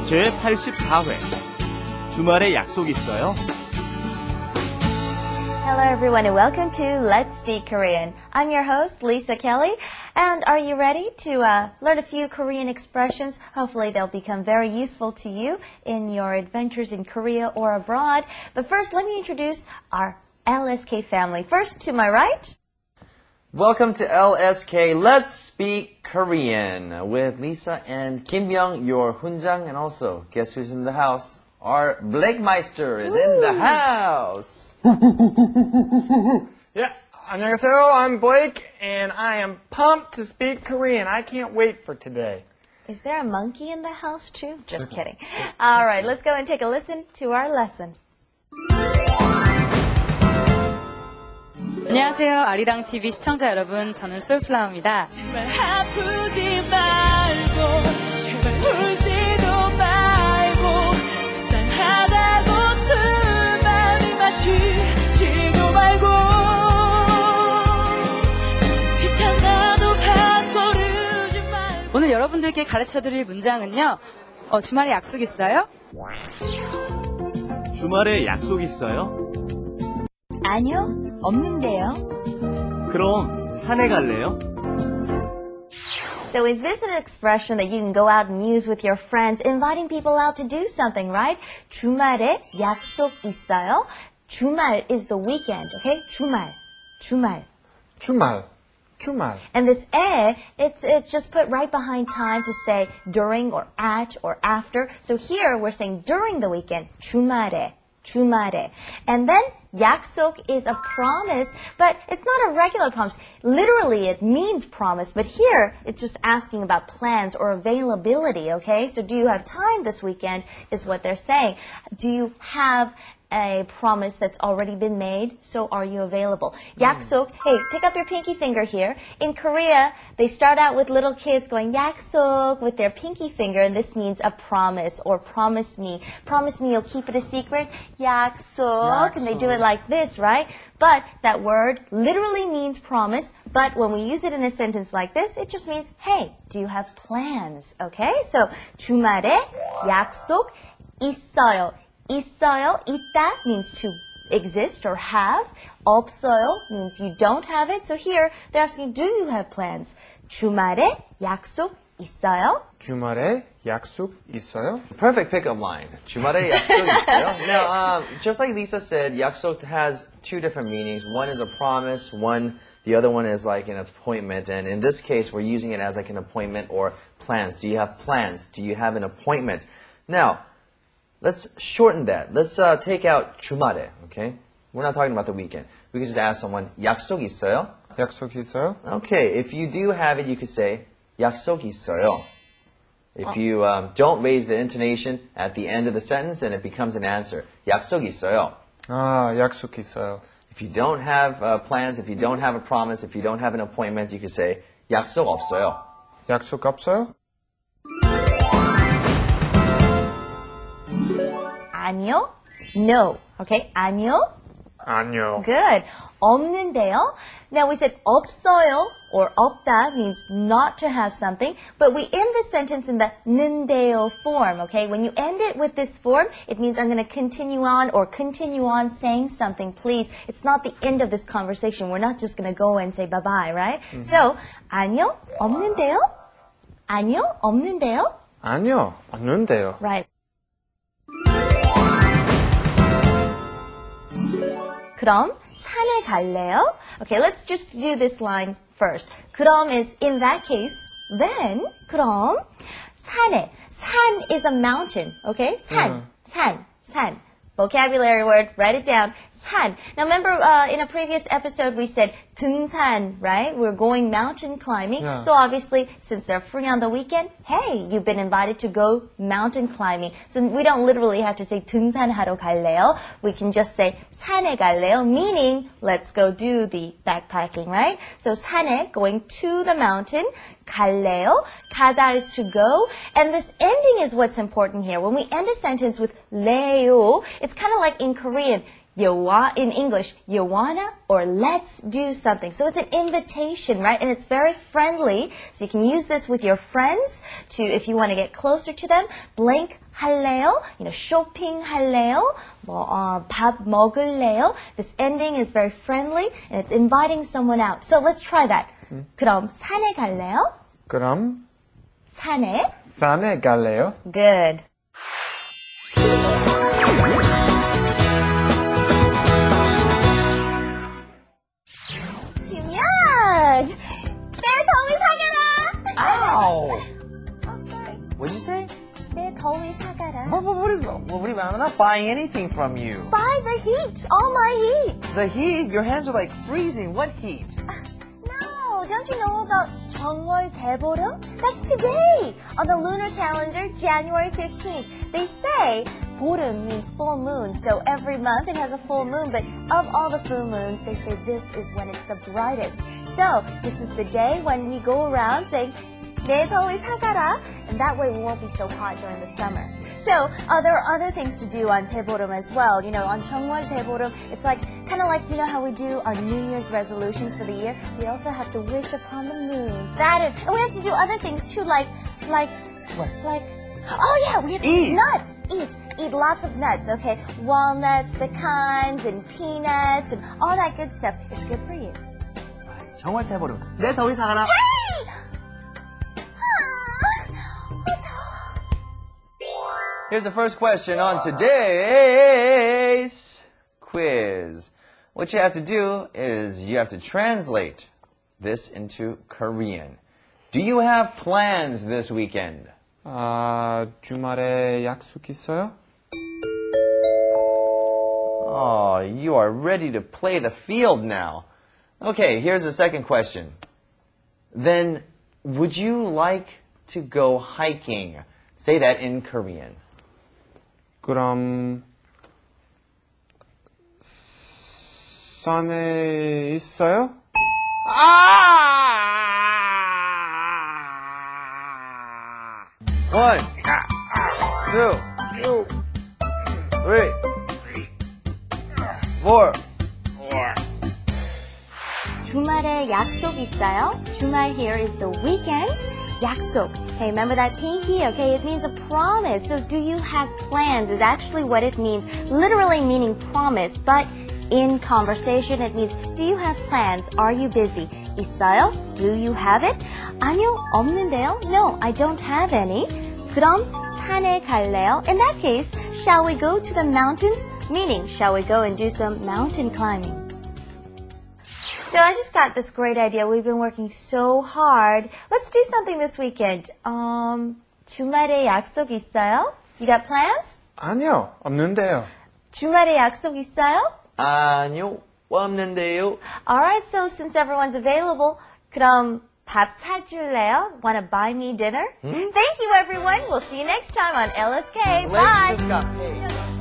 제84회 주말에 약속 있어요? Hello everyone and welcome to Let's Speak Korean. I'm your host, Lisa Kelly. And are you ready to learn a few Korean expressions? Hopefully they'll become very useful to you in your adventures in Korea or abroad. But first, let me introduce our LSK family. First, to my right. Welcome to LSK Let's Speak Korean with Lisa and Kim Young, your 훈장, and also guess who's in the house? Our Blake Meister is in the house. Yeah, 안녕하세요. I'm Blake, and I am pumped to speak Korean. I can't wait for today. Is there a monkey in the house too? Just kidding. All right, let's go and take a listen to our lesson. 안녕하세요. 아리랑 TV 시청자 여러분, 저는 솔플라워입니다. 제발 아프지 말고 제발 울지도 말고 속상하다고 술 많이 마시지도 말고 귀찮아도 밥거르지 말고 오늘 여러분들께 가르쳐드릴 문장은요. 주말에 약속 있어요? 주말에 약속 있어요? 아니요, 없는데요. 그럼 산에 갈래요? So is this an expression that you can go out and use with your friends, inviting people out to do something, right? 주말에 약속 있어요? 주말 is the weekend, okay? 주말. 주말. And this it's just put right behind time to say during or at or after. So here we're saying during the weekend, 주말에. And then 약속 is a promise, but it's not a regular promise. Literally, it means promise, but here it's just asking about plans or availability, okay? So do you have time this weekend is what they're saying. Do you have a promise that's already been made? So are you available? 약속. Hey, pick up your pinky finger here. In Korea, they start out with little kids going 약속 with their pinky finger, and this means a promise or promise me. Promise me you'll keep it a secret. 약속. And they do it like this, right? But that word literally means promise, but when we use it in a sentence like this, it just means, hey, do you have plans? Okay? So 주말에 약속 있어요. 있다 means to exist or have. 없어요 means you don't have it. So here they're asking, do you have plans? 주말에 약속 있어요? 주말에 약속 있어요? Perfect pickup line. 주말에 약속 있어요? Now, just like Lisa said, 약속 has two different meanings. One is a promise, the other one is like an appointment. And in this case, we're using it as like an appointment or plans. Do you have plans? Do you have an appointment? Now, let's shorten that. Let's take out 주말에, okay? We're not talking about the weekend. We can just ask someone, 약속 있어요? 약속 있어요? Okay, if you do have it, you could say, 약속 있어요. If you don't raise the intonation at the end of the sentence, then it becomes an answer. 약속 있어요. 약속 있어요. If you don't have plans, if you don't have a promise, if you don't have an appointment, you could say, 약속 없어요. 약속 없어요? 아니요? No. Okay? 아니요? 아니요. Good. 없는데요? Now we said 없어요 or 없다 means not to have something, but we end the sentence in the 는데요 form, okay? When you end it with this form, it means I'm going to continue on saying something, please. It's not the end of this conversation. We're not just going to go and say bye-bye, right? So, 아니요? 없는데요? 아니요? 없는데요? 아니요. 없는데요. Right. 그럼 산에 갈래요? Okay, let's just do this line first. 그럼 is in that case, then 그럼 산에. 산 is a mountain, okay? 산. Vocabulary word, write it down. 산. Now remember in a previous episode we said 등산, right? We're going mountain climbing. Yeah. So obviously since they're free on the weekend, hey, you've been invited to go mountain climbing. So we don't literally have to say 등산하러 갈래요. We can just say 산에 갈래요, meaning let's go do the backpacking, right? So 산에, going to the mountain. 갈래요? 가다 is to go. And this ending is what's important here. When we end a sentence with 레요, it's kind of like in Korean, in English, you wanna or let's do something. So it's an invitation, right? And it's very friendly. So you can use this with your friends to, if you want to get closer to them. blank 할래요? shopping 할래요? 밥 먹을래요? This ending is very friendly and it's inviting someone out. So let's try that. 그럼 산에 갈래요? 그럼 산에 갈래요? Good. 김연! 내 더위 사가라! Ow! Oh, sorry. What'd you say? 내 더위 사가라. What do you mean? I'm not buying anything from you. Buy the heat, all my heat. The heat? Your hands are like freezing. What heat? No, don't you know about 정월 대보름? That's today. On the lunar calendar, January 15th. They say 보름 means full moon, so every month it has a full moon, but of all the full moons, they say this is when it's the brightest. So, this is the day when we go around saying, 내 더위 사가라, and that way we won't be so hot during the summer. So, there are other things to do on 대보름 as well. On 정월 대보름, it's kind of like, how we do our New Year's resolutions for the year? We also have to wish upon the moon. And we have to do other things too, like, oh yeah, we have to eat nuts. Eat lots of nuts, okay? Walnuts, pecans, and peanuts, and all that good stuff. It's good for you. 정월 대보름. 내 더위 사가라. Here's the first question on today's quiz. What you have to do is you have to translate this into Korean. Do you have plans this weekend? 주말에 약속 있어요? Oh, you are ready to play the field now. Okay, here's the second question. Then, would you like to go hiking? Say that in Korean. 그럼 산에 있어요? One, two, three, four. 주말에 약속 있어요? 주말 here is the weekend. 약속. Okay, remember that pinky? Okay, it means a promise. So do you have plans is actually what it means. Literally meaning promise, but in conversation it means do you have plans? Are you busy? 있어요? Do you have it? 아니요, 없는데요? No, I don't have any. 그럼 산에 갈래요? In that case, shall we go to the mountains? Meaning, shall we go and do some mountain climbing? So I just got this great idea. We've been working so hard. Let's do something this weekend. 주말에 약속 있어요? You got plans? 아니요, 없는데요. 주말에 약속 있어요? 아니요, 없는데요. Alright, so since everyone's available, 그럼 밥 사줄래요? Wanna buy me dinner? Thank you, everyone. We'll see you next time on LSK. Bye. Ladies just got paid.